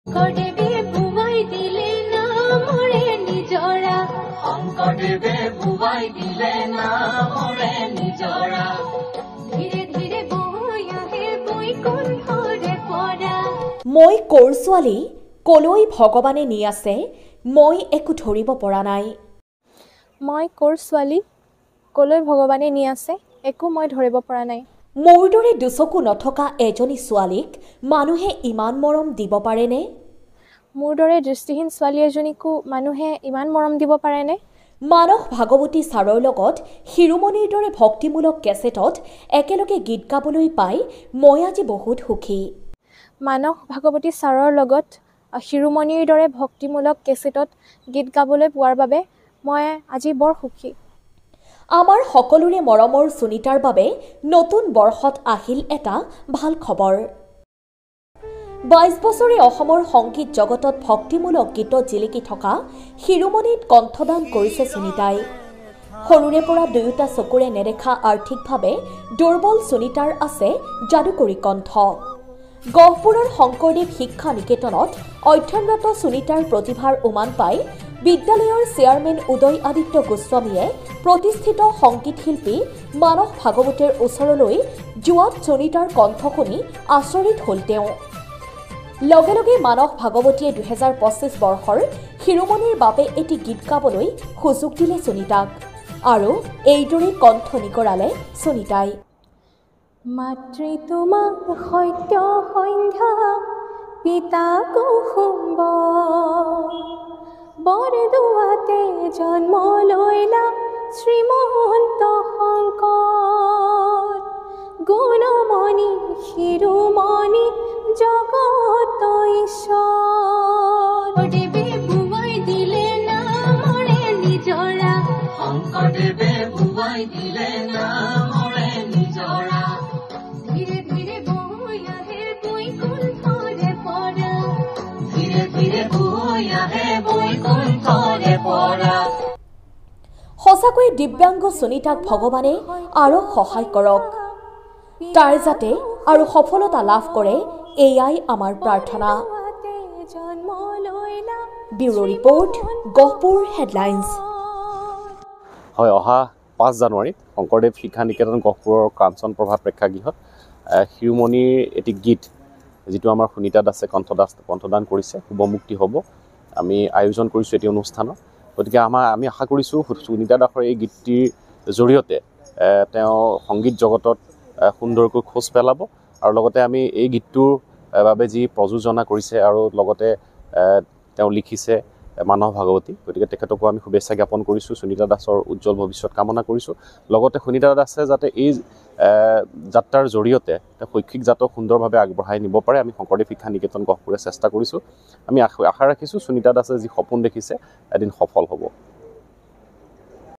মই কোৰ ছোৱালী কলৈ ভগৱানে নি আছে মই একো ধৰিব পৰা নাই। মই কোৰ ছোৱালী কলৈ ভগৱানে নি আছে একো মই ধৰিব পৰা নাই। মোৰ দৰে দুচকু নথকা এজনী ছোৱালীক মানুহে ইমান মৰম দিব পাৰেনে? মোৰ দৰে দৃষ্টিহীন ছোৱালী এজনীকো মানুহে ইমান মৰম দিব পাৰেনে? মানস ভাগৱতী ছাৰৰ লগত শিৰোমণিৰ দৰে ভক্তিমূলক কেছেটত একেলগে গীত গাবলৈ পাই মই আজি বহুত সুখী। মানস ভাগৱতী ছাৰৰ লগত শিৰোমণিৰ দৰে ভক্তিমূলক কেছেটত গীত গাবলৈ পোৱাৰ বাবে মই আজি বৰ সুখী। আমাৰ সকলোৰে মৰমৰ সুনিতাৰ বাবে নতুন বৰ্ষত আহিল এটা ভাল খবৰ। 22 বছৰে অসমৰ সংগীত জগতত ভক্তিমূলক গীতত জিলিকি থকা শিৰোমণিত কণ্ঠদান কৰিছে সুনিতাই। সৰুৰে পৰা দুয়োটা চকুৰে নেদেখা আৰ্থিকভাৱে দুৰ্বল সুনিতাৰ আছে যাদুকৰী কণ্ঠ। গহপুৰৰ শংকৰদেৱ শিক্ষা নিকেতনত অধ্যয়নৰত সুনিতাৰ প্ৰতিভাৰ উমান পাই বিদ্যালয়ৰ চেয়াৰমেন উদয় আদিত্য গোস্বামীয়ে প্ৰতিষ্ঠিত সংগীত শিল্পী মানস ভাগৱতীৰ ওচৰলৈ যোৱাত সুনিতাৰ কণ্ঠ শুনি আচৰিত হ'ল তেওঁ। লগে লগে মানস ভাগৱতীয়ে 2025 বৰ্ষৰ শিৰোমণিৰ বাবে এটি গীত গাবলৈ সুযোগ দিলে সুনিতাক আৰু এইদৰে কণ্ঠ নিগৰালে সুনিতাই। মাতৃ তোমাক সত্য সন্ধ্যা পিতা কুসুম্ব বৰদুৱাতে জন্ম লৈলা শ্ৰীমন্ত শংকৰ গুণমণি শিৰোমণি জগত ঈশ্বৰ দেৱে বুৱাই দিলে না মৰে নিজৰা শংকৰদেৱে বুৱাই দিলে না মৰে নিজৰা ধীৰে ধীৰে বৈ আহে বৈকুণ্ঠৰে পৰা ধীৰে ধীৰে বৈ আহে বৈকুণ্ঠৰে পৰা। সঁচাকৈ দিব্যাংগ সুনিতাক ভগৱানে আৰু সহায় কৰক, তাৰ যাতে আৰু সফলতা লাভ কৰে এয়াই আমাৰ প্ৰাৰ্থনা। Bureau report, Gohpur headlines. হয়, অহা 5 জানুৱাৰীত শংকৰদেৱ শিক্ষা নিকেতন গহপুৰৰ কাঞ্চন প্ৰভা প্ৰেক্ষাগৃহত শিৰোমণিৰ এটি গীত যিটো আমাৰ সুনিতা দাসে কণ্ঠদান কৰিছে শুভমুক্তি হ'ব। আমি আয়োজন কৰিছোঁ এটি অনুষ্ঠানত। গতিকে আমি আশা কৰিছোঁ সুনিতা দাসৰ এই গীতটিৰ জৰিয়তে তেওঁ সংগীত জগতত সুন্দৰকৈ খোজ পেলাব আৰু লগতে আমি এই গীতটোৰ বাবে যি প্ৰযোজনা কৰিছে আৰু লগতে তেওঁ লিখিছে মানস ভাগৱতী, গতিকে তেখেতকো আমি শুভেচ্ছা জ্ঞাপন কৰিছোঁ। সুনিতা দাসৰ উজ্জ্বল ভৱিষ্যত কামনা কৰিছোঁ। লগতে সুনিতা দাসে যাতে এই যাত্ৰাৰ জৰিয়তে তেওঁ শৈক্ষিক জাতক সুন্দৰভাৱে আগবঢ়াই নিব পাৰে আমি শংকৰদেৱ শিক্ষা নিকেতন গহপুৰে চেষ্টা কৰিছোঁ। আমি আশা ৰাখিছোঁ সুনিতা দাসে যি সপোন দেখিছে এদিন সফল হ'ব।